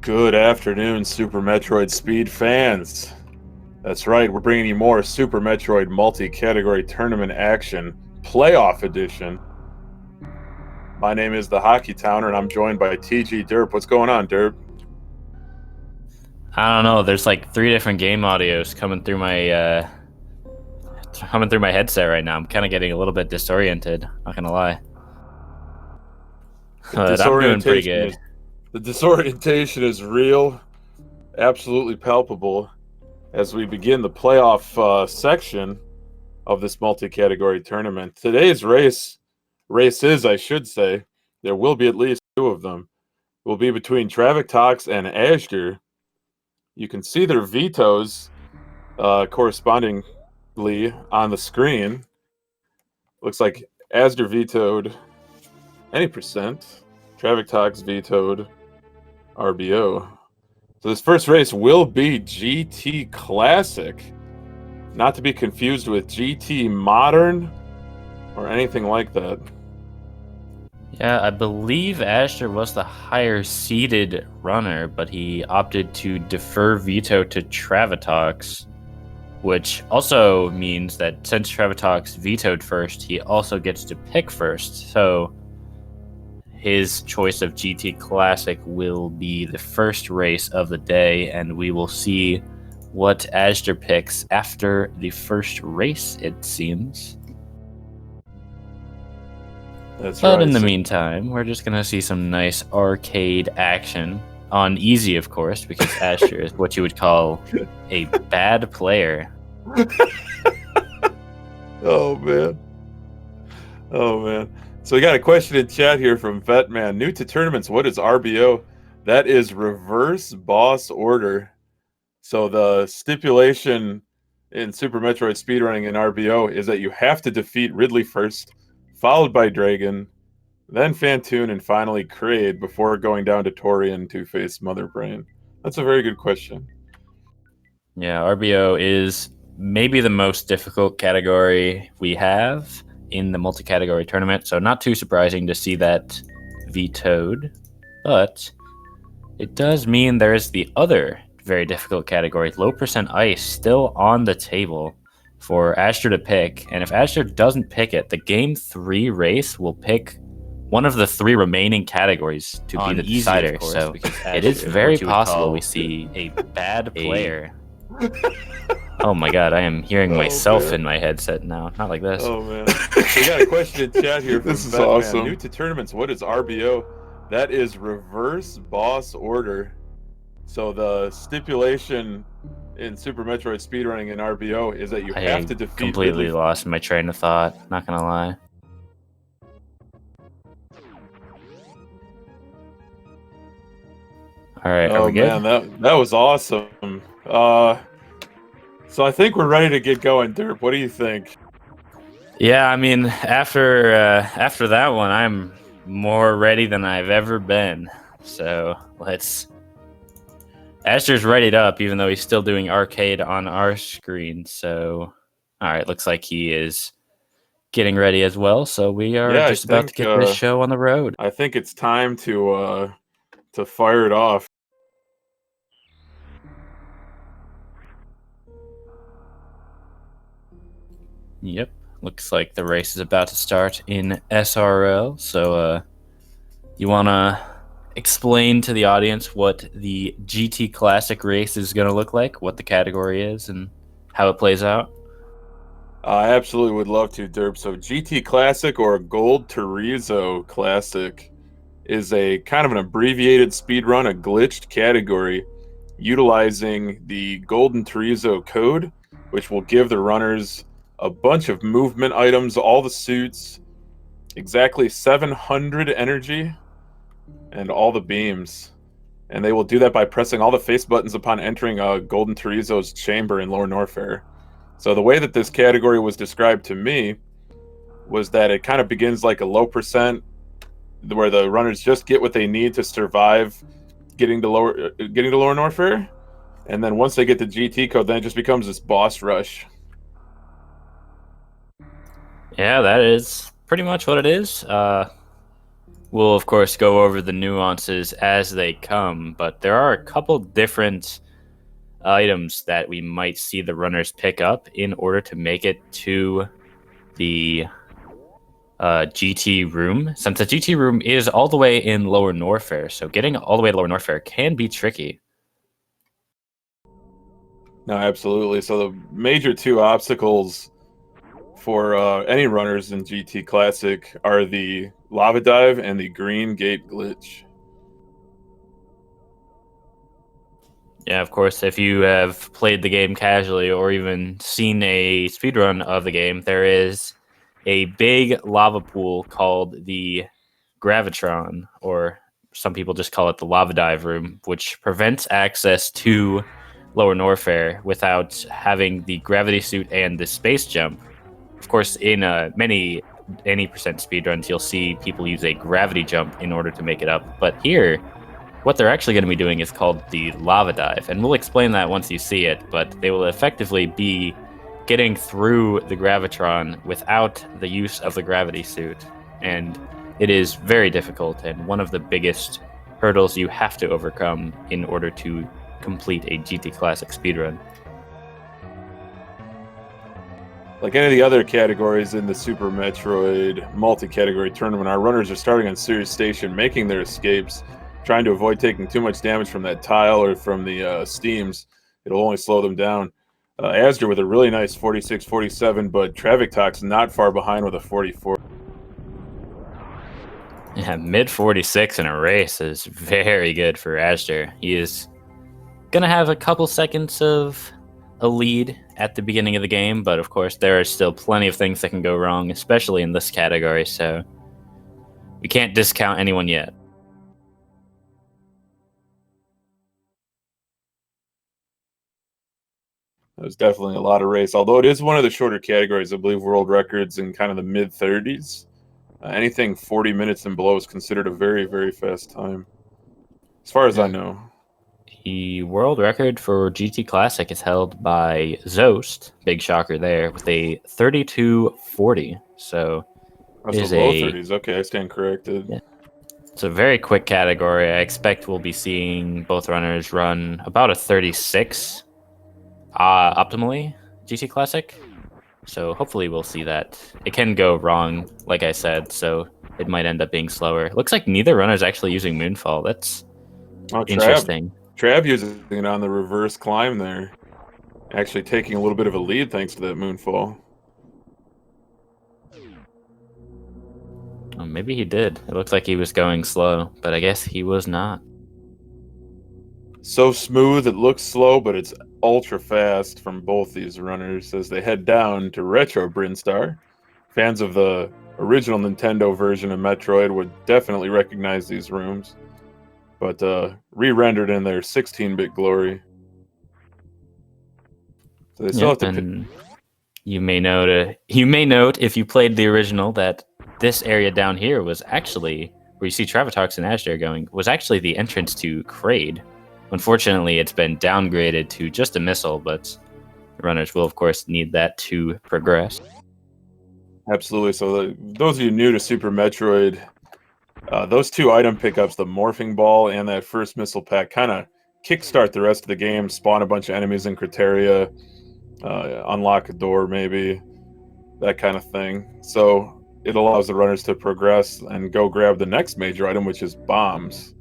Good afternoon, Super Metroid Speed fans. That's right, we're bringing you more Super Metroid multi-category tournament action, playoff edition. My name is the Hockey Towner, and I'm joined by TG Derp. What's going on, Derp? I don't know. There's like 3 different game audios coming through my headset right now. I'm kind of getting a little bit disoriented. Not gonna lie, The but I'm doing pretty disorientation good. is the disorientation is real, absolutely palpable, as we begin the playoff section of this multi-category tournament. Today's races, I should say, there will be at least 2 of them, will be between Traviktox and azder. You can see their vetoes correspondingly on the screen. Looks like azder vetoed any percent. Traviktox vetoed RBO. So this first race will be GT Classic, not to be confused with GT Modern or anything like that. Yeah, I believe azder was the higher seeded runner, but he opted to defer veto to Traviktox, which also means that since Traviktox vetoed first, he also gets to pick first. So his choice of GT Classic will be the first race of the day, and we will see what azder picks after the first race, it seems. That's But right. in the meantime, we're just going to see some nice arcade action on easy, of course, because azder is what you would call a bad player. Oh, man. Oh, man. So we got a question in chat here from Vetman. New to tournaments, what is RBO? That is reverse boss order. So the stipulation in Super Metroid speedrunning in RBO is that you have to defeat Ridley first, followed by Dragon, then Fantoon, and finally Kraid before going down to Torian to face Mother Brain. That's a very good question. Yeah, RBO is maybe the most difficult category we have in the multi-category tournament, so not too surprising to see that vetoed, but it does mean there's the other very difficult category, low percent ice, still on the table for azder to pick, and if azder doesn't pick it, the game 3 race will pick one of the 3 remaining categories to be the decider. Of course, so it is very possible we see a bad player. Oh my god, I am hearing myself in my headset now. Not like this. Oh, man. We got a question in chat here from This is Batman. awesome. New to tournaments, what is RBO? That is reverse boss order. So the stipulation in Super Metroid speedrunning in RBO is that you have to defeat completely Ridley. lost my train of thought, not gonna lie. All right, are we good? Man, that was awesome. So I think we're ready to get going, Derp. What do you think? Yeah, I mean, after that one, I'm more ready than I've ever been. So azder's readied up, even though he's still doing arcade on our screen. So, all right, looks like he is getting ready as well. So we are just about to get this show on the road. I think it's time to fire it off. Yep, looks like the race is about to start in SRL. So, you wanna explain to the audience what the GT Classic race is going to look like, what the category is, and how it plays out? I absolutely would love to, Derp. So GT Classic, or Gold Chorizo Classic, is a kind of an abbreviated speedrun, a glitched category, utilizing the Golden Chorizo code, which will give the runners a bunch of movement items, all the suits, exactly 700 energy, and all the beams. And they will do that by pressing all the face buttons upon entering Golden Chorizo's chamber in Lower Norfair. So the way that this category was described to me was that it kind of begins like a low percent, where the runners just get what they need to survive getting to Lower Norfair, and then once they get the GT code, then it just becomes this boss rush. Yeah, that is pretty much what it is. We'll, of course, go over the nuances as they come, but there are a couple different items that we might see the runners pick up in order to make it to the GT room. Since the GT room is all the way in Lower Norfair, so getting all the way to Lower Norfair can be tricky. No, absolutely. So the major two obstacles for any runners in GT Classic are the lava dive and the green gate glitch. Yeah, of course, if you have played the game casually or even seen a speedrun of the game, there is a big lava pool called the Gravitron, or some people just call it the lava dive room, which prevents access to Lower Norfair without having the gravity suit and the space jump. Of course, in many any percent speedruns, you'll see people use a gravity jump in order to make it up. But here, what they're actually going to be doing is called the lava dive, and we'll explain that once you see it, but they will effectively be getting through the Gravitron without the use of the gravity suit, and it is very difficult and one of the biggest hurdles you have to overcome in order to complete a GT Classic speedrun. Like any of the other categories in the Super Metroid multi-category tournament, our runners are starting on Sirius Station, making their escapes, trying to avoid taking too much damage from that tile or from the steams. It'll only slow them down. Azder with a really nice 46-47, but Traviktox not far behind with a 44. Yeah, mid 46 in a race is very good for Azder. He is going to have a couple seconds of a lead at the beginning of the game, but of course there are still plenty of things that can go wrong, especially in this category, so we can't discount anyone yet. There's definitely a lot of race, although it is one of the shorter categories. I believe world records in kind of the mid 30s. Anything 40 minutes and below is considered a very, very fast time, as far as I know. The world record for GT Classic is held by Zost, big shocker there, with a 32:40. So Oh, it so is low a 30s. Okay, I stand corrected. yeah, it's a very quick category. I expect we'll be seeing both runners run about a 36 optimally GT Classic. So hopefully we'll see that. It can go wrong, like I said, so it might end up being slower. Looks like neither runner's actually using Moonfall. That's interesting. Trav using it on the reverse climb there. Actually taking a little bit of a lead thanks to that Moonfall. Oh, maybe he did. It looks like he was going slow, but I guess he was not. So smooth, it looks slow, but it's ultra fast from both these runners as they head down to Retro Brinstar. Fans of the original Nintendo version of Metroid would definitely recognize these rooms, but re-rendered in their 16-bit glory. So they still have to. And you may note if you played the original that this area down here was actually where you see Traviktox and Azder going was actually the entrance to Kraid. Unfortunately, it's been downgraded to just a missile, but runners will of course need that to progress. Absolutely. So those of you new to Super Metroid, those two item pickups, the morphing ball and that first missile pack, kind of kickstart the rest of the game, spawn a bunch of enemies in Criteria, unlock a door maybe, that kind of thing. So it allows the runners to progress and go grab the next major item, which is bombs.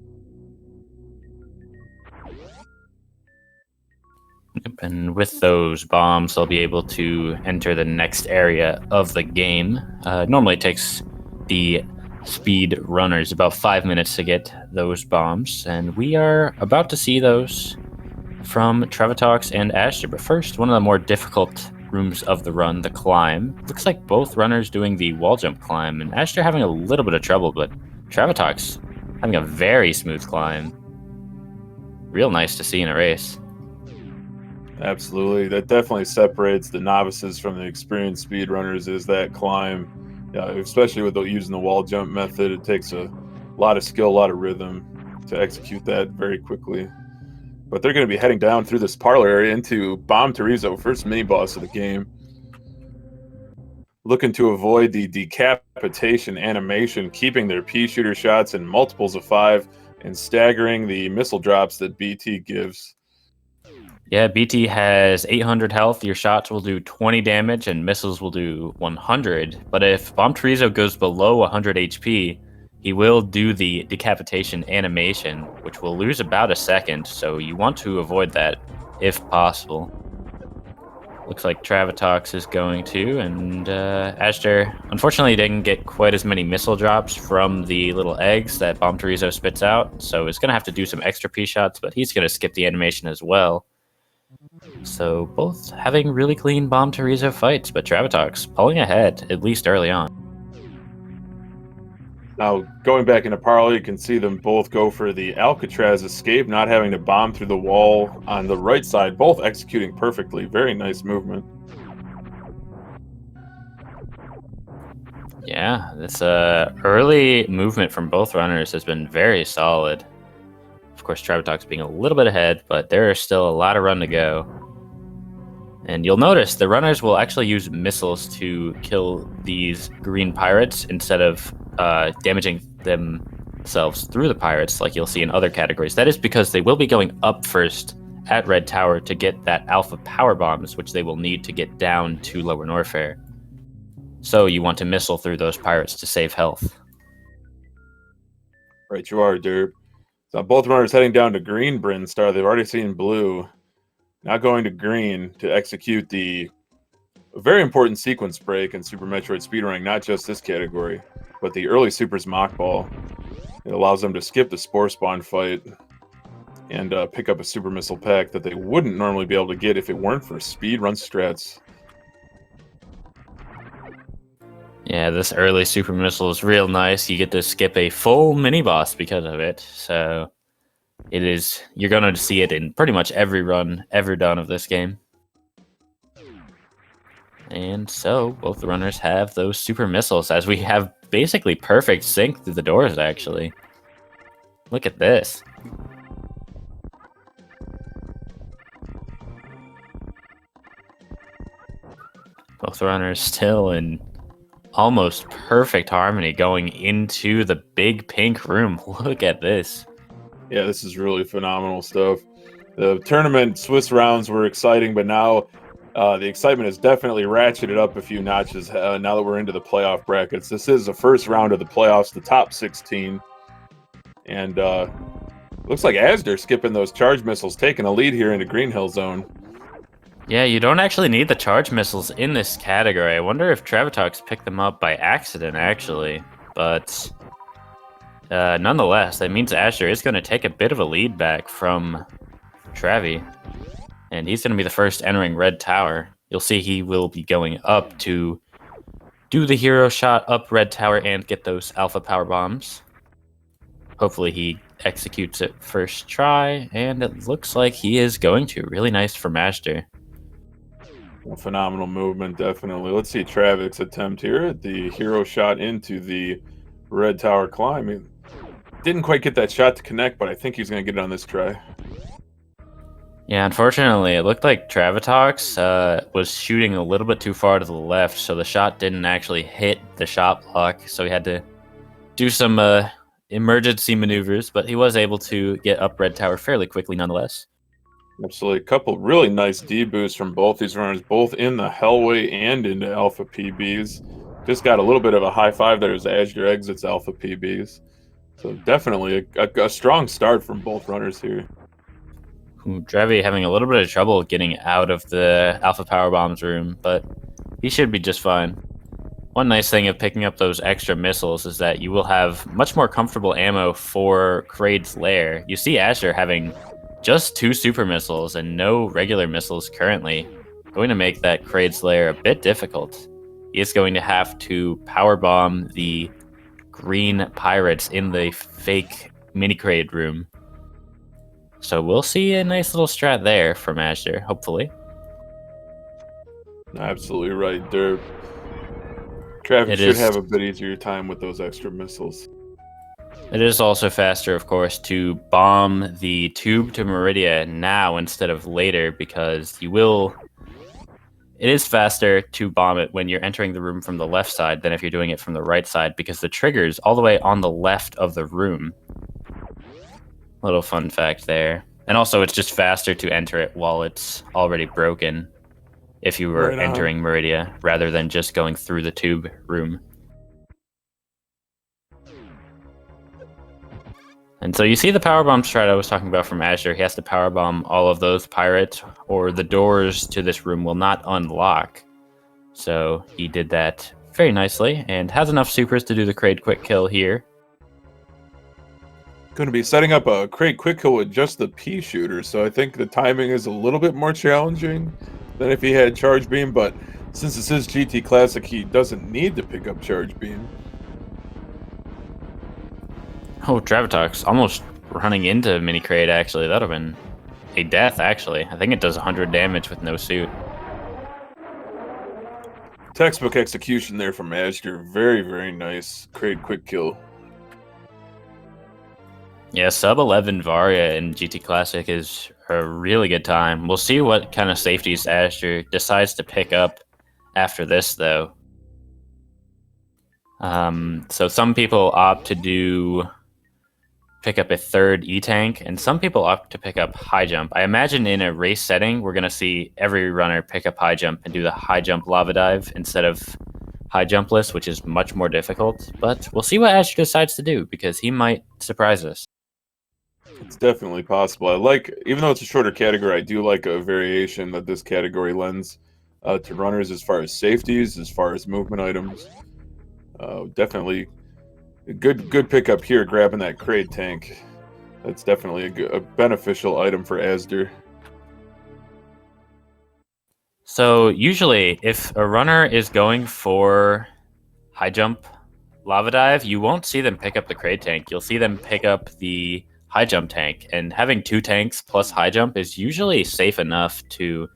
And with those bombs, they'll be able to enter the next area of the game. Normally it takes the speed runners about 5 minutes to get those bombs, and we are about to see those from Traviktox and Azder. But first, one of the more difficult rooms of the run, the climb. Looks like both runners doing the wall jump climb, and Azder having a little bit of trouble, but Traviktox having a very smooth climb. Real nice to see in a race. Absolutely. That definitely separates the novices from the experienced speedrunners is that climb. Especially with using the wall jump method, it takes a lot of skill, a lot of rhythm to execute that very quickly. But they're going to be heading down through this parlor area into Bomb Torizo, first mini boss of the game. looking to avoid the decapitation animation, keeping their pea shooter shots in multiples of 5 and staggering the missile drops that BT gives. Yeah, BT has 800 health. Your shots will do 20 damage and missiles will do 100. But if Bomb Chorizo goes below 100 HP, he will do the decapitation animation, which will lose about a second. So you want to avoid that if possible. Looks like Traviktox is going to, and azder unfortunately didn't get quite as many missile drops from the little eggs that Bomb Chorizo spits out, so it's going to have to do some extra P shots, but he's going to skip the animation as well. So both having really clean Bomb Chorizo fights, but Traviktox pulling ahead, at least early on. Now, going back into Parley, you can see them both go for the Alcatraz escape, not having to bomb through the wall on the right side, both executing perfectly. Very nice movement. Yeah, this early movement from both runners has been very solid. Of course, Traviktox being a little bit ahead, but there is still a lot of run to go. And you'll notice the runners will actually use missiles to kill these green pirates instead of damaging themselves through the pirates like you'll see in other categories. That is because they will be going up first at Red Tower to get that alpha power bombs, which they will need to get down to Lower Norfair. So you want to missile through those pirates to save health. Right, you are, Derp. So both runners heading down to green Bryn Star. They've already seen blue. Now going to green to execute the very important sequence break in Super Metroid speedrunning, not just this category, but the early Super's Mock Ball. It allows them to skip the Spore Spawn fight and pick up a Super Missile pack that they wouldn't normally be able to get if it weren't for speedrun strats. Yeah, this early Super Missile is real nice. You get to skip a full mini-boss because of it, so you're going to see it in pretty much every run ever done of this game. And so, both the runners have those super missiles, as we have basically perfect sync through the doors, actually. Look at this. Both runners still in almost perfect harmony going into the big pink room. Look at this. Yeah, this is really phenomenal stuff. The tournament Swiss rounds were exciting, but now the excitement has definitely ratcheted up a few notches now that we're into the playoff brackets. This is the first round of the playoffs, the top 16. And looks like azder skipping those charge missiles, taking a lead here into Green Hill Zone. Yeah, you don't actually need the charge missiles in this category. I wonder if Traviktox picked them up by accident, actually. But nonetheless, that means azder is going to take a bit of a lead back from Travi. And he's going to be the first entering Red Tower. You'll see he will be going up to do the hero shot up Red Tower and get those alpha power bombs. Hopefully he executes it first try, and it looks like he is going to. Really nice from azder. A phenomenal movement, definitely. Let's see Travik's attempt here at the hero shot into the Red Tower climb. He didn't quite get that shot to connect, but I think he's going to get it on this try. Yeah, unfortunately, it looked like Traviktox was shooting a little bit too far to the left, so the shot didn't actually hit the shot block, so he had to do some emergency maneuvers, but he was able to get up Red Tower fairly quickly nonetheless. Absolutely. A couple really nice D-boosts from both these runners, both in the Hellway and into Alpha PBs. Just got a little bit of a high five there as azder exits Alpha PBs. So definitely a strong start from both runners here. Travi having a little bit of trouble getting out of the Alpha Power Bombs room, but he should be just fine. One nice thing of picking up those extra missiles is that you will have much more comfortable ammo for Kraid's lair. You see azder having just 2 super missiles and no regular missiles currently, going to make that Kraid's lair a bit difficult. He is going to have to power bomb the green pirates in the fake mini Kraid room. So we'll see a nice little strat there from azder, hopefully. Absolutely right, Derp. Travis should have a bit easier time with those extra missiles. It is also faster, of course, to bomb the tube to Meridia now instead of later, because you will It is faster to bomb it when you're entering the room from the left side than if you're doing it from the right side because the trigger's all the way on the left of the room. Little fun fact there. And also, it's just faster to enter it while it's already broken if you were Right on. entering Meridia rather than just going through the tube room. And so you see the powerbomb strat I was talking about from Azure. He has to powerbomb all of those pirates, or the doors to this room will not unlock. So he did that very nicely, and has enough supers to do the Kraid quick kill here. Going to be setting up a Kraid quick kill with just the pea shooter, so I think the timing is a little bit more challenging than if he had charge beam, but since this is GT Classic, he doesn't need to pick up charge beam. Oh, Traviktox almost running into Mini Kraid, actually. That would have been a death, actually. I think it does 100 damage with no suit. Textbook execution there from Azure. Very, very nice Kraid quick kill. Yeah, sub 11 Varia in GT Classic is a really good time. We'll see what kind of safeties Azure decides to pick up after this, though. So some people opt to pick up a third E-Tank, and some people opt to pick up high jump. I imagine in a race setting, we're going to see every runner pick up high jump and do the high jump lava dive instead of high jumpless, which is much more difficult. But we'll see what Azure decides to do, because he might surprise us. It's definitely possible. Even though it's a shorter category, I do like a variation that this category lends to runners as far as safeties, as far as movement items. Definitely a good pickup here, grabbing that Kraid tank. That's definitely a beneficial item for Azder. So usually, if a runner is going for high jump lava dive, you won't see them pick up the Kraid tank. You'll see them pick up the high jump tank, and having 2 tanks plus high jump is usually safe enough to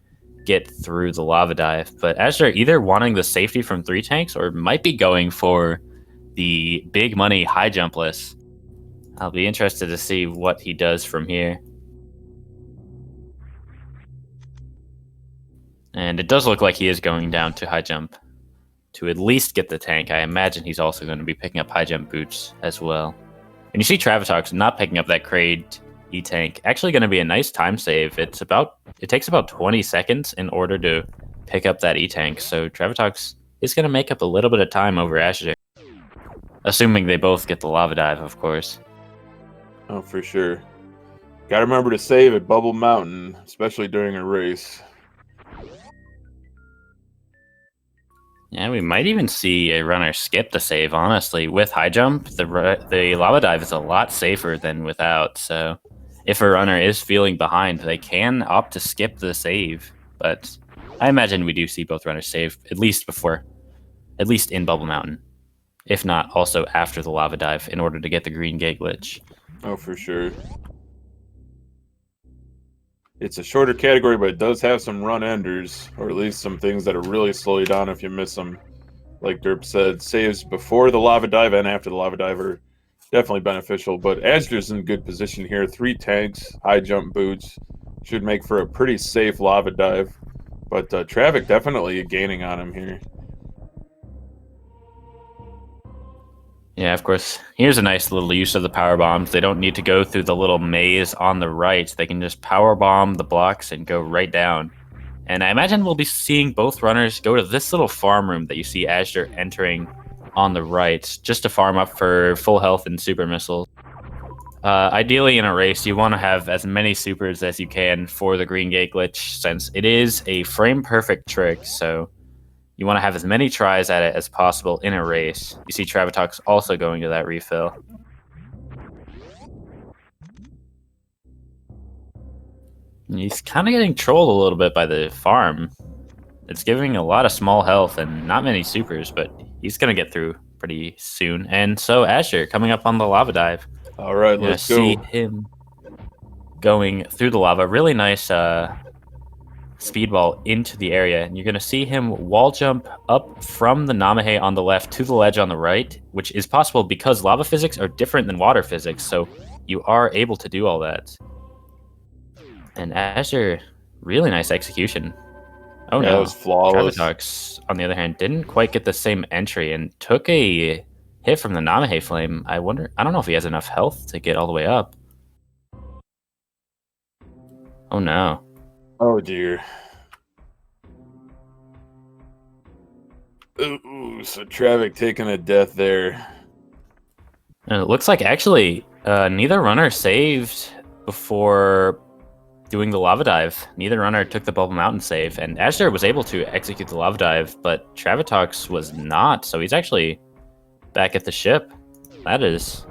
get through the lava dive. But Azure either wanting the safety from 3 tanks or might be going for the big money high jumpless. I'll be interested to see what he does from here. And it does look like he is going down to high jump to at least get the tank. I imagine he's also going to be picking up high jump boots as well. And you see Traviktox not picking up that Kraid E-Tank. Actually going to be a nice time save. It takes about 20 seconds in order to pick up that E-Tank. So Traviktox is going to make up a little bit of time over Azure. Assuming they both get the lava dive, of course. Oh, for sure. Gotta remember to save at Bubble Mountain, especially during a race. Yeah, we might even see a runner skip the save, honestly. With high jump, the lava dive is a lot safer than without, so if a runner is feeling behind, they can opt to skip the save. But I imagine we do see both runners save, at least in Bubble Mountain. If not, also after the lava dive, in order to get the green gate glitch. Oh, for sure. It's a shorter category, but it does have some run enders, or at least some things that are really slow you down if you miss them. Like Derp said, saves before the lava dive and after the lava dive are definitely beneficial. But Azder's in good position here. 3 tanks, high jump boots, should make for a pretty safe lava dive. But Travik definitely gaining on him here. Yeah, of course. Here's a nice little use of the power bombs. They don't need to go through the little maze on the right. They can just power bomb the blocks and go right down. And I imagine we'll be seeing both runners go to this little farm room that you see Azure entering on the right, just to farm up for full health and super missiles. Ideally, in a race, you want to have as many supers as you can for the green gate glitch, since it is a frame-perfect trick, so you want to have as many tries at it as possible in a race. You see Traviktox also going to that refill. He's kind of getting trolled a little bit by the farm. It's giving a lot of small health and not many supers, but he's going to get through pretty soon. And so Azure coming up on the lava dive. All right, let's go. See him going through the lava. Really nice speedball into the area, and you're going to see him wall jump up from the Namahe on the left to the ledge on the right, which is possible because lava physics are different than water physics, so you are able to do all that. And Azure, really nice execution. Oh Yeah, that no. was flawless. Traviktox, on the other hand, didn't quite get the same entry and took a hit from the Namahe Flame. I don't know if he has enough health to get all the way up. Oh no. Oh dear. Ooh, so Travik taking a death there. And it looks like actually neither runner saved before doing the lava dive. Neither runner took the Bubble Mountain save, and azder was able to execute the lava dive, but Traviktox was not, so he's actually back at the ship. That is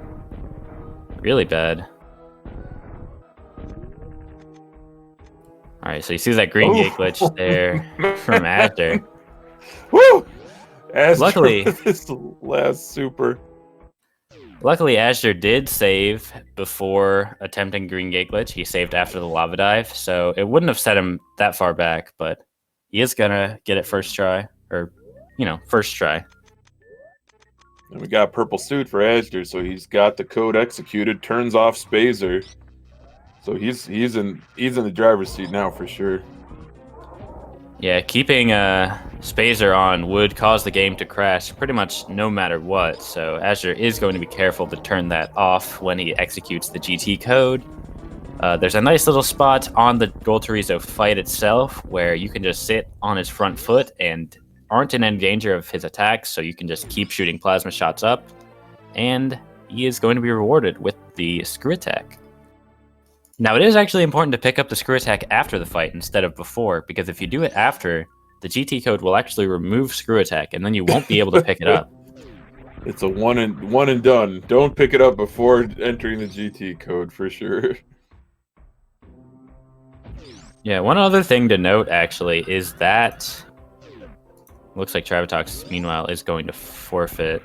really bad. All right, so you see that green gate glitch there from azder. Woo! Azder Luckily, with his last super. Luckily, azder did save before attempting green gate glitch. He saved after the lava dive, so it wouldn't have set him that far back, but he is gonna get it first try, or, first try. And we got purple suit for Azder, so he's got the code executed, turns off Spazer. So he's in the driver's seat now for sure. Yeah, keeping Spazer on would cause the game to crash pretty much no matter what, so azder is going to be careful to turn that off when he executes the GT code. There's a nice little spot on the Gold Chorizo fight itself where you can just sit on his front foot and aren't in any danger of his attacks, so you can just keep shooting plasma shots up, and he is going to be rewarded with the screw attack. Now, it is actually important to pick up the screw attack after the fight instead of before, because if you do it after, the GT code will actually remove screw attack, and then you won't be able to pick it up. It's a one and done. Don't pick it up before entering the GT code for sure. Yeah, one other thing to note, actually, is that looks like Traviktox, meanwhile, is going to forfeit.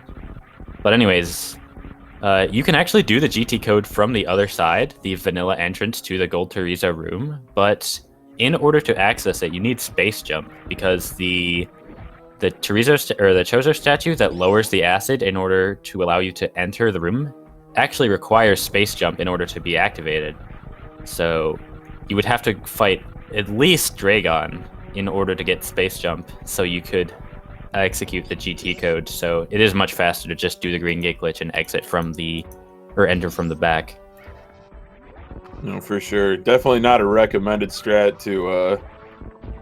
But anyways, you can actually do the GT code from the other side, the vanilla entrance to the Gold Chorizo room, but in order to access it, you need space jump, because the Chozo statue that lowers the acid in order to allow you to enter the room actually requires space jump in order to be activated. So you would have to fight at least Dragon in order to get space jump, so you could execute the GT code. So it is much faster to just do the green gate glitch and enter from the back. No, for sure. Definitely not a recommended strat to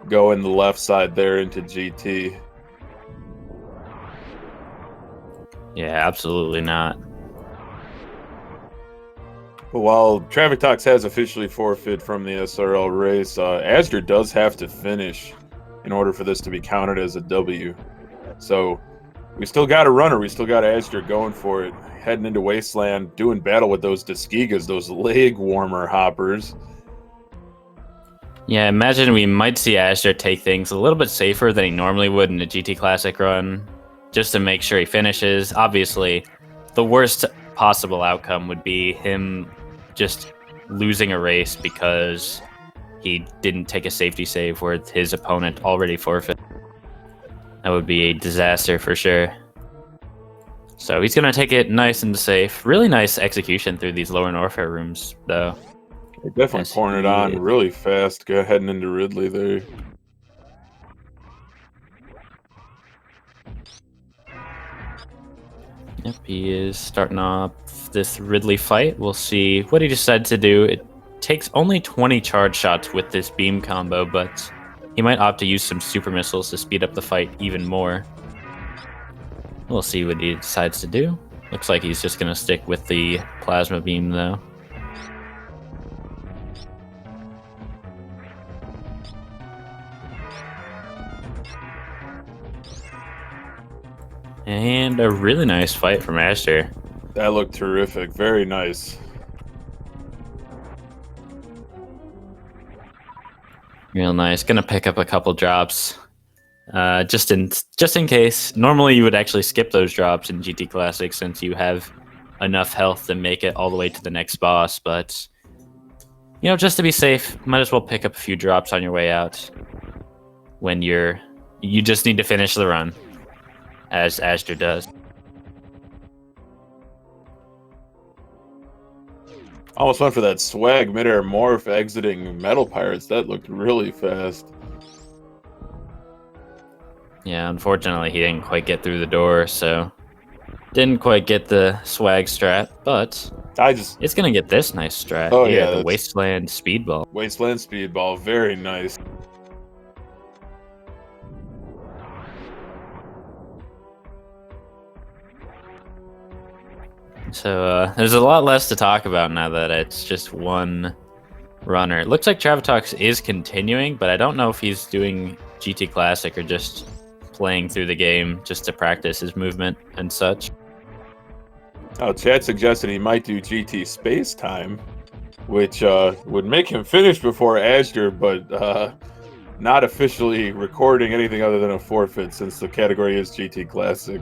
go in the left side there into GT. Yeah, absolutely not. But while Traviktox has officially forfeit from the SRL race, azder does have to finish in order for this to be counted as a W. So we still got a runner. We still got azder going for it. Heading into Wasteland, doing battle with those Deskigas, those leg warmer hoppers. Yeah, imagine we might see azder take things a little bit safer than he normally would in a GT Classic run, just to make sure he finishes. Obviously, the worst possible outcome would be him just losing a race because he didn't take a safety save where his opponent already forfeit. That would be a disaster for sure. So he's going to take it nice and safe. Really nice execution through these lower Norfair rooms, though. They're definitely pouring it on really fast, heading into Ridley there. Yep, he is starting off this Ridley fight. We'll see what he decides to do. It takes only 20 charge shots with this beam combo, but he might opt to use some super missiles to speed up the fight even more. We'll see what he decides to do. Looks like he's just going to stick with the plasma beam, though. And a really nice fight from azder. That looked terrific. Very nice. Real nice. Gonna pick up a couple drops. Just in case. Normally you would actually skip those drops in GT Classic since you have enough health to make it all the way to the next boss, but just to be safe, might as well pick up a few drops on your way out when you just need to finish the run, as azder does. Almost went for that swag midair morph exiting Metal Pirates. That looked really fast. Yeah, unfortunately, he didn't quite get through the door, so didn't quite get the swag strat, but it's gonna get this nice strat Oh here, yeah, the that's Wasteland Speedball. Wasteland Speedball, very nice. So there's a lot less to talk about now that it's just one runner. It looks like Traviktox is continuing, but I don't know if he's doing GT Classic or just playing through the game just to practice his movement and such. Oh, Chad suggested he might do GT Space Time, which would make him finish before Azder, but not officially recording anything other than a forfeit since the category is GT Classic.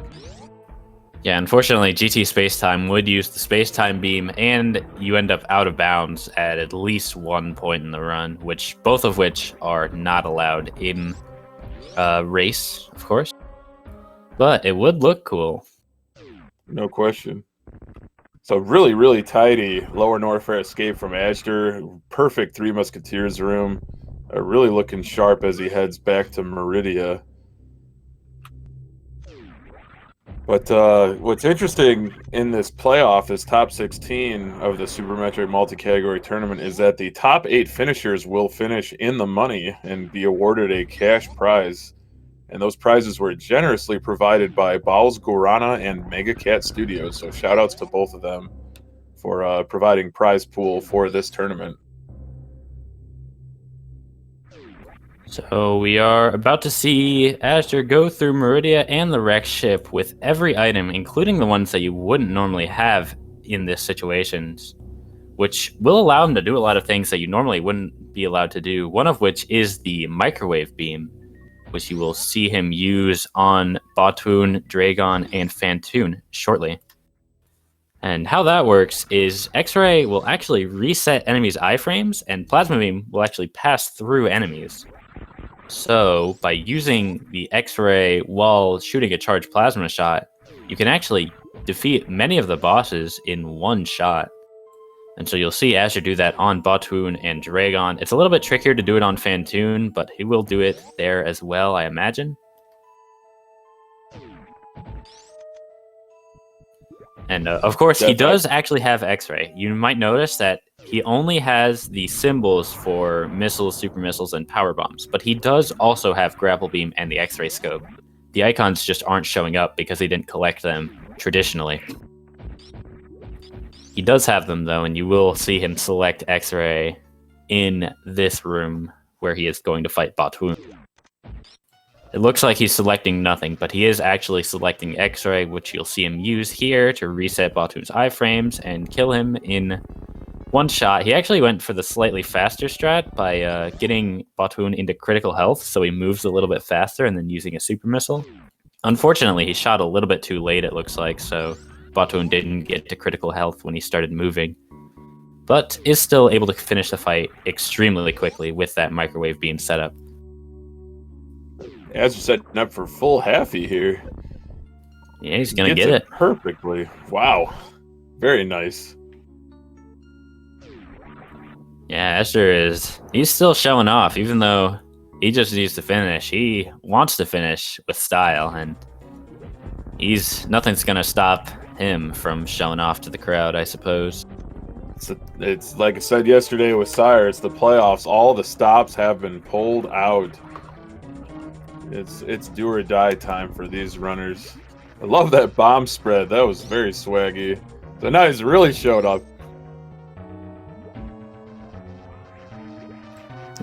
Yeah, unfortunately, GT Spacetime would use the Spacetime beam, and you end up out of bounds at least 1 point in the run, both of which are not allowed in a race, of course. But it would look cool. No question. So really, really tidy lower Norfair escape from Azder. Perfect Three Musketeers room. Really looking sharp as he heads back to Meridia. But what's interesting in this playoff, this top 16 of the Super Metroid multi-category tournament, is that the top 8 finishers will finish in the money and be awarded a cash prize. And those prizes were generously provided by Bowles Guarana and Mega Cat Studios. So shout outs to both of them for providing prize pool for this tournament. So we are about to see Azure go through Meridia and the wreck ship with every item, including the ones that you wouldn't normally have in this situations, which will allow him to do a lot of things that you normally wouldn't be allowed to do, one of which is the microwave beam, which you will see him use on Batoon, Dragon, and Fantoon shortly. And how that works is X-Ray will actually reset enemies' iframes, and Plasma Beam will actually pass through enemies. So, by using the X-Ray while shooting a charged plasma shot, you can actually defeat many of the bosses in one shot. And so you'll see Azure do that on Batoon and Dragon. It's a little bit trickier to do it on Fantoon, but he will do it there as well, I imagine. And of course, he does actually have X-Ray. You might notice that he only has the symbols for missiles, super missiles, and power bombs, but he does also have grapple beam and the X-ray scope. The icons just aren't showing up because he didn't collect them traditionally. He does have them though, and you will see him select X-ray in this room where he is going to fight Batoon. It looks like he's selecting nothing, but he is actually selecting X-ray, which you'll see him use here to reset Batoon's iframes and kill him in one shot. He actually went for the slightly faster strat by getting Batoon into critical health, so he moves a little bit faster and then using a super missile. Unfortunately, he shot a little bit too late, it looks like, so Batoon didn't get to critical health when he started moving, but is still able to finish the fight extremely quickly with that microwave beam setup. As you're setting up for full halfie here. Yeah, he's gonna get it perfectly. Wow, very nice. Yeah, he's still showing off, even though he just needs to finish. He wants to finish with style, and nothing's gonna stop him from showing off to the crowd, I suppose. It's like I said yesterday with Sire, it's the playoffs. All the stops have been pulled out. It's do or die time for these runners. I love that bomb spread. That was very swaggy. So now he's really showed up.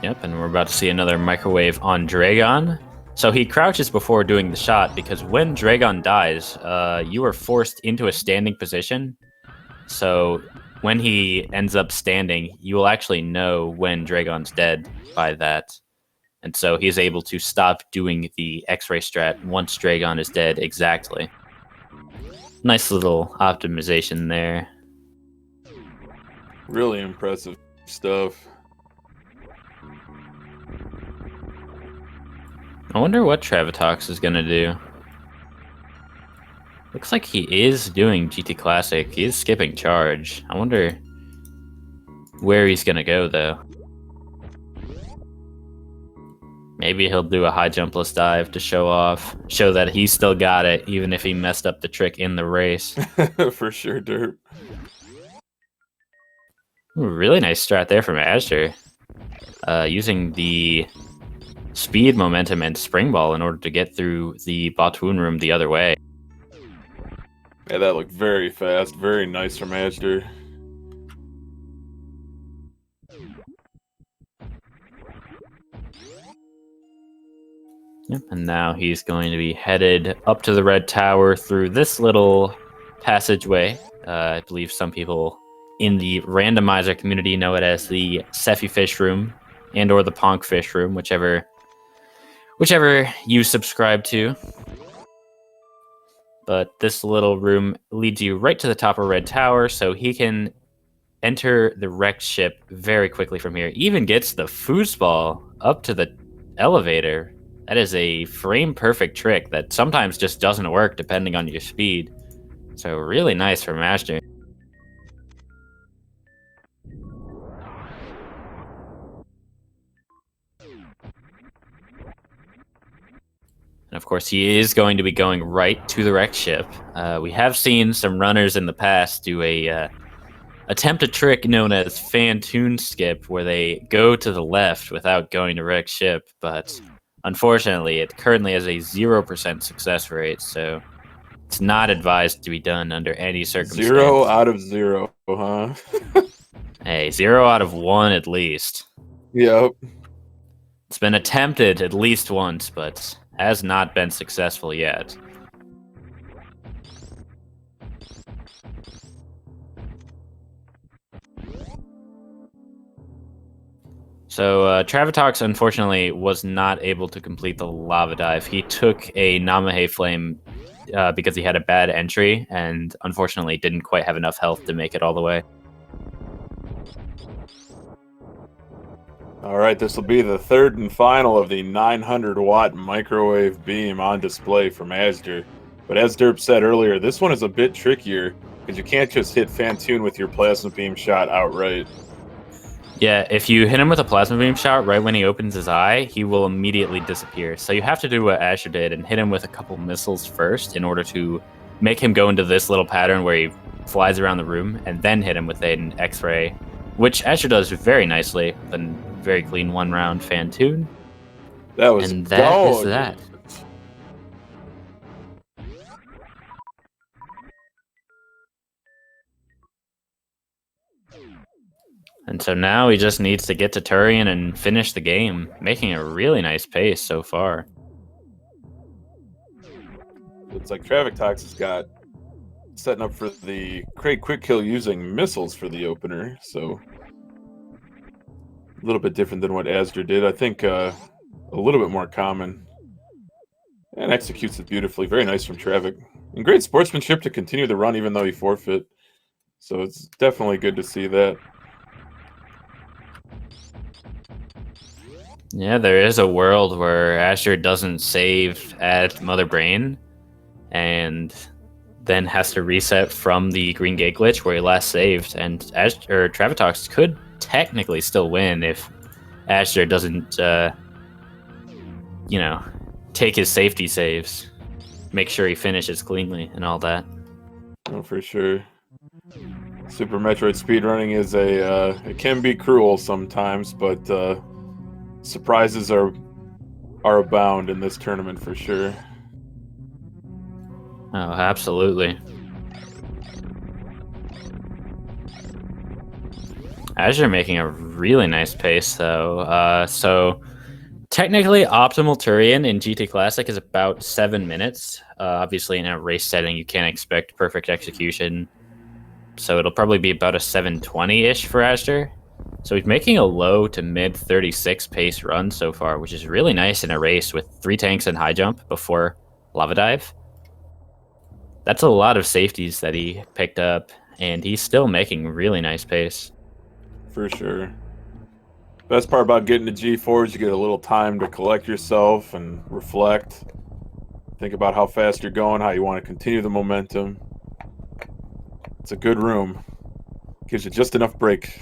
Yep, and we're about to see another microwave on Dragon. So he crouches before doing the shot because when Dragon dies, you are forced into a standing position. So when he ends up standing, you will actually know when Dragon's dead by that. And so he's able to stop doing the X-ray strat once Dragon is dead exactly. Nice little optimization there. Really impressive stuff. I wonder what Traviktox is going to do. Looks like he is doing GT Classic. He is skipping charge. I wonder where he's going to go, though. Maybe he'll do a high jumpless dive to show that he still got it, even if he messed up the trick in the race. For sure, Derp. Ooh, really nice strat there from azder. Using the speed, momentum, and spring ball in order to get through the Batoon room the other way. Yeah, that looked very fast. Very nice from azder. Yep, and now he's going to be headed up to the red tower through this little passageway. I believe some people in the randomizer community know it as the Sephi fish room and or the Ponk fish room, whichever you subscribe to. But this little room leads you right to the top of red tower, so he can enter the wrecked ship very quickly from here. Even gets the foosball up to the elevator. That is a frame perfect trick that sometimes just doesn't work depending on your speed. So really nice from azder. And of course, he is going to be going right to the wrecked ship. We have seen some runners in the past do a attempt a trick known as Fantoon skip, where they go to the left without going to wrecked ship, but unfortunately, it currently has a 0% success rate, so it's not advised to be done under any circumstance. 0 out of 0, huh? Hey, 0 out of 1 at least. Yep. It's been attempted at least once, but has not been successful yet. So Traviktox unfortunately was not able to complete the lava dive. He took a Namahe flame because he had a bad entry and unfortunately didn't quite have enough health to make it all the way. All right, this will be the third and final of the 900-watt microwave beam on display from azder. But as Derp said earlier, this one is a bit trickier because you can't just hit Fantoon with your plasma beam shot outright. Yeah, if you hit him with a plasma beam shot right when he opens his eye, he will immediately disappear. So you have to do what azder did and hit him with a couple missiles first in order to make him go into this little pattern where he flies around the room, and then hit him with an X-ray, which azder does very nicely. Then very clean one-round Fantoon. That was and that is gorgeous. that. And so now he just needs to get to Turian and finish the game, making a really nice pace so far. It's like Traviktox has got setting up for the Craig quick kill using missiles for the opener, so a little bit different than what azder did. I think a little bit more common, and executes it beautifully. Very nice from Travik, and great sportsmanship to continue the run even though he forfeit. So it's definitely good to see that. Yeah, there is a world where azder doesn't save at Mother Brain and then has to reset from the Green Gate glitch where he last saved, and Traviktox could technically still win if azder doesn't, take his safety saves, make sure he finishes cleanly and all that. Oh, for sure. Super Metroid speedrunning is it can be cruel sometimes, but surprises are abound in this tournament for sure. Oh, absolutely. azder making a really nice pace, though. So technically, optimal Turian in GT Classic is about 7 minutes. Obviously, in a race setting, you can't expect perfect execution. So it'll probably be about a 7:20-ish for azder. So he's making a low to mid 36 pace run so far, which is really nice in a race with 3 tanks and high jump before lava dive. That's a lot of safeties that he picked up, and he's still making really nice pace. For sure. Best part about getting to G4 is you get a little time to collect yourself and reflect. Think about how fast you're going, how you want to continue the momentum. It's a good room. Gives you just enough break.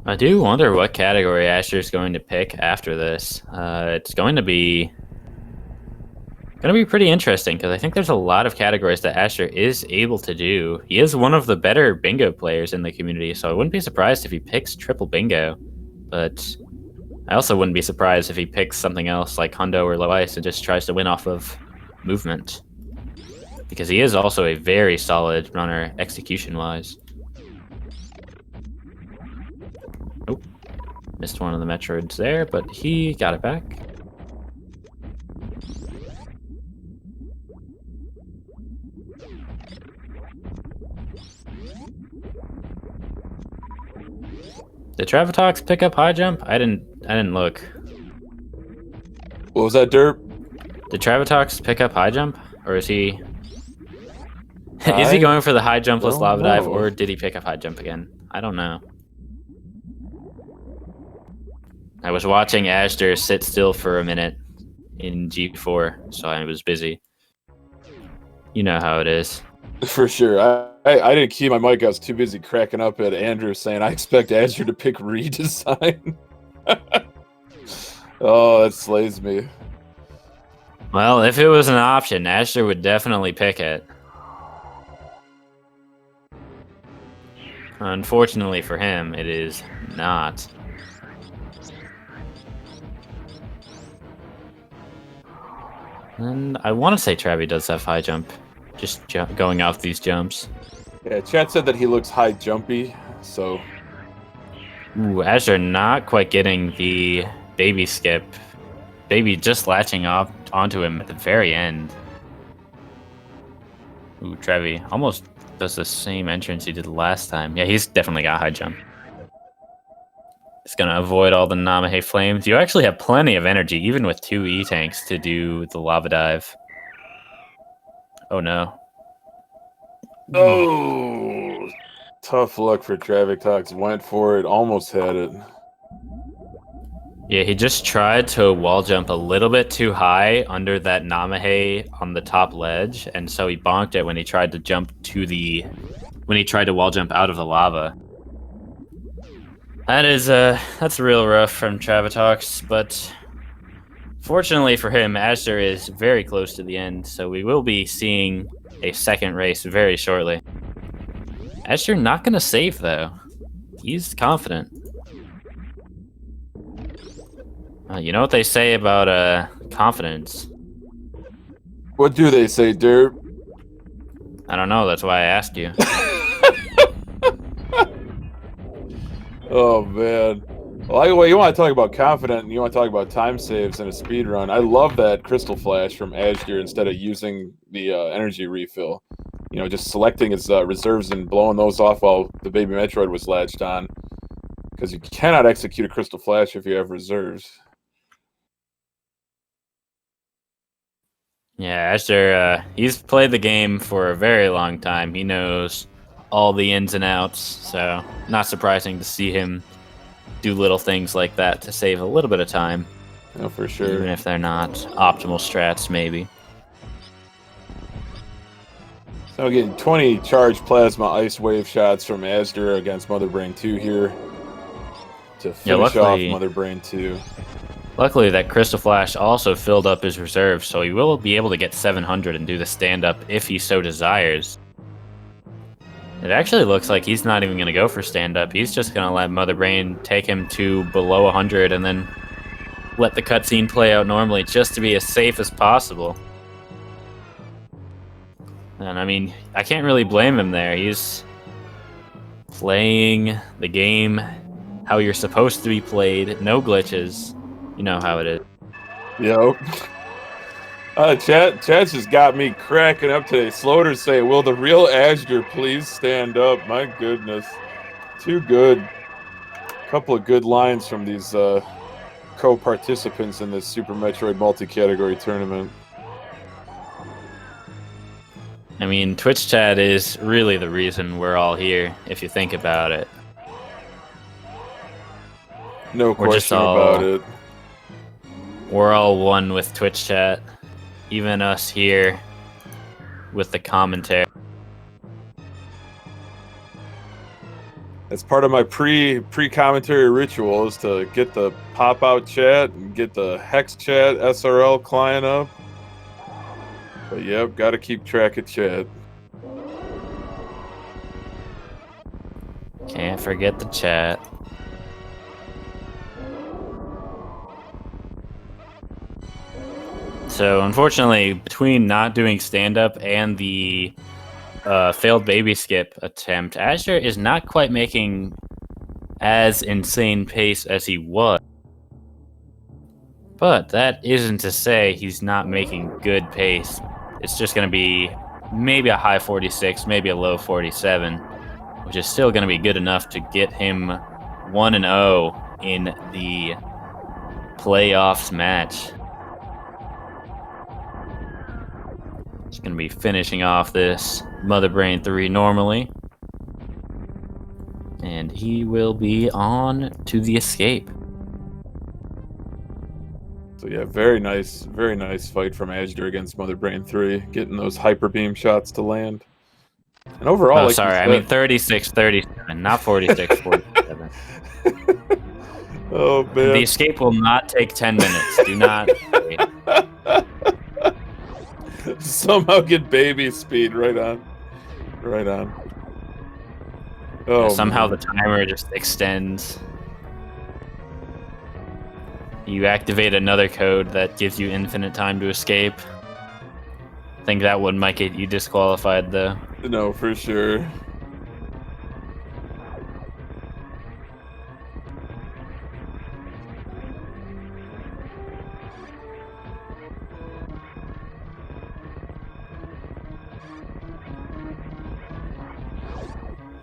I do wonder what category Asher's going to pick after this. It's going to be pretty interesting because I think there's a lot of categories that Asher is able to do. He is one of the better bingo players in the community, so I wouldn't be surprised if he picks triple bingo. But I also wouldn't be surprised if he picks something else like Hundo or low ice and just tries to win off of movement. Because he is also a very solid runner execution-wise. Oh, missed one of the Metroids there, but he got it back. Did Traviktox pick up high jump? I didn't look. What was that, Derp? Did Traviktox pick up high jump? Or is he... is he going for the high jumpless lava dive, or did he pick up high jump again? I don't know. I was watching Azder sit still for a minute in G4, so I was busy. You know how it is. For sure. I didn't keep my mic. I was too busy cracking up at Andrew saying, I expect Azure to pick redesign. Oh, that slays me. Well, if it was an option, Azure would definitely pick it. Unfortunately for him, it is not. And I want to say Travi does have high jump, just going off these jumps. Yeah, chat said that he looks high jumpy, so... Ooh, Azure not quite getting the baby skip. Baby just latching off onto him at the very end. Ooh, Travi almost does the same entrance he did last time. Yeah, he's definitely got high jump. It's gonna avoid all the Namahe flames. You actually have plenty of energy, even with 2 E-tanks, to do the lava dive. Oh no. Oh! Tough luck for Traviktox. Went for it, almost had it. Yeah, he just tried to wall jump a little bit too high under that Namahe on the top ledge, and so he bonked it when he tried to jump to the... when he tried to wall jump out of the lava. That is, that's real rough from Traviktox, but fortunately for him, Azder is very close to the end, so we will be seeing a second race very shortly. Azder not gonna save, though. He's confident. You know what they say about, confidence? What do they say, Derp? I don't know, that's why I asked you. Oh, man. Well, you want to talk about confident, and you want to talk about time saves in a speed run. I love that Crystal Flash from Azure instead of using the energy refill. You know, just selecting his reserves and blowing those off while the baby Metroid was latched on. Because you cannot execute a Crystal Flash if you have reserves. Yeah, Azure, he's played the game for a very long time. He knows all the ins and outs, so not surprising to see him do little things like that to save a little bit of time. No, for sure. Even if they're not optimal strats, maybe. So getting 20 charged plasma ice wave shots from Azder against Mother Brain 2 here to finish off Mother Brain 2. Luckily, that Crystal Flash also filled up his reserves, so he will be able to get 700 and do the stand-up if he so desires. It actually looks like he's not even going to go for stand-up. He's just going to let Mother Brain take him to below 100 and then let the cutscene play out normally just to be as safe as possible. And I mean, I can't really blame him there. He's playing the game how you're supposed to be played. No glitches. You know how it is. Yo. Chat just got me cracking up today. Slaughter say, will the real Azure please stand up? My goodness. Too good. Couple of good lines from these co-participants in this Super Metroid multi-category tournament. I mean, Twitch chat is really the reason we're all here, if you think about it. No question about it. We're all one with Twitch chat. Even us here with the commentary. That's part of my pre-commentary ritual is to get the pop-out chat and get the hex chat SRL client up. But yep, got to keep track of chat. Can't forget the chat. So unfortunately, between not doing stand-up and the failed baby skip attempt, Azure is not quite making as insane pace as he was. But that isn't to say he's not making good pace. It's just going to be maybe a high 46, maybe a low 47, which is still going to be good enough to get him 1-0 in the playoffs match. He's going to be finishing off this Mother Brain 3 normally. And he will be on to the escape. So yeah, very nice fight from Azder against Mother Brain 3, getting those hyper beam shots to land. And overall, Oh, like sorry, I mean 36-37, not 46-47. Oh man. The escape will not take 10 minutes. Do not wait. Somehow get baby speed right on. Right on. Oh, Yeah, somehow man. the timer just extends. You activate another code that gives you infinite time to escape. I think that one might get you disqualified, though. No, for sure.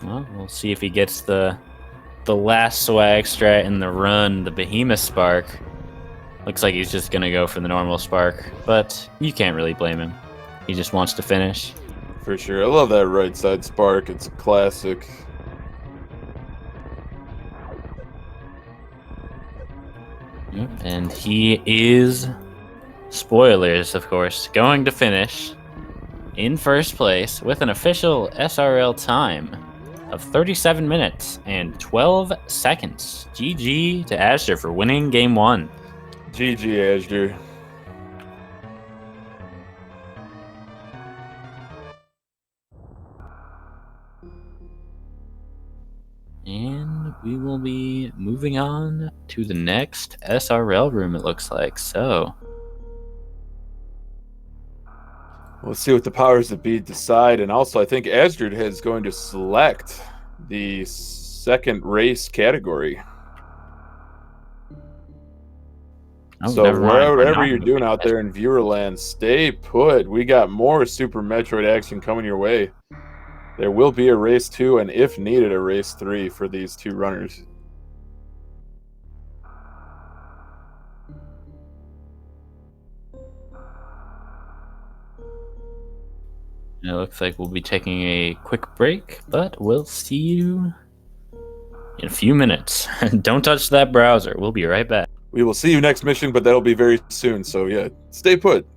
Well, we'll see if he gets the last swag strat in the run, the Behemoth Spark. Looks like he's just gonna go for the normal Spark, but you can't really blame him. He just wants to finish. For sure. I love that right side spark. It's classic. Yep, and he is, spoilers of course, going to finish in first place with an official SRL time of 37 minutes and 12 seconds. GG to Azder for winning game 1. GG, Azder. And we will be moving on to the next SRL room, it looks like. So We'll see what the powers that be decide. And also, I think Azder is going to select the second race category. Oh, so never mind. whatever you're doing out there in Viewerland, stay put. We got more Super Metroid action coming your way. There will be a race 2, and if needed, a race 3 for these two runners. It looks like we'll be taking a quick break, but we'll see you in a few minutes. Don't touch that browser. We'll be right back. We will see you next mission, but that'll be very soon. So yeah, stay put.